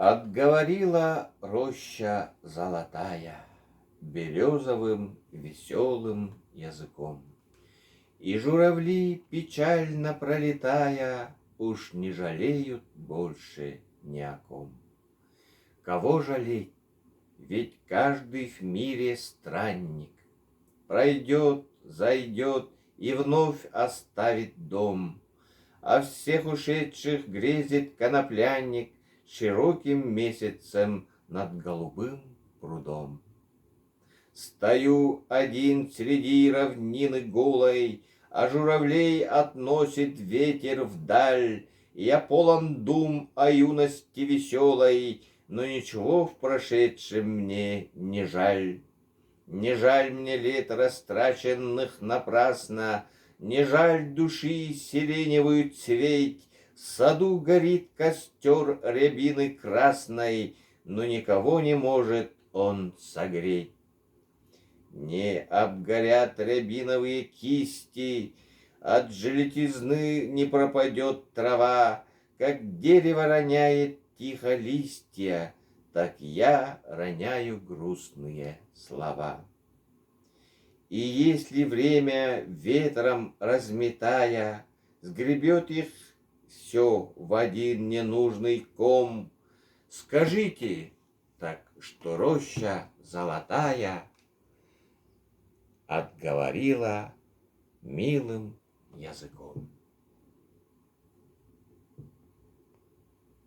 Отговорила роща золотая березовым веселым языком. И журавли, печально пролетая, уж не жалеют больше ни о ком. Кого жалеть? Ведь каждый в мире странник. Пройдет, зайдет и вновь оставит дом. А всех ушедших грезит конопляник широким месяцем над голубым прудом. Стою один среди равнины голой, а журавлей относит ветер вдаль. И я полон дум о юности веселой, но ничего в прошедшем мне не жаль. Не жаль мне лет, растраченных напрасно, не жаль души сиреневую цветь. В саду горит костер рябины красной, но никого не может он согреть. Не обгорят рябиновые кисти, от желтизны не пропадет трава. Как дерево роняет тихо листья, так я роняю грустные слова. И если время ветром разметая сгребет их все в один ненужный ком, скажите так, что роща золотая отговорила милым языком.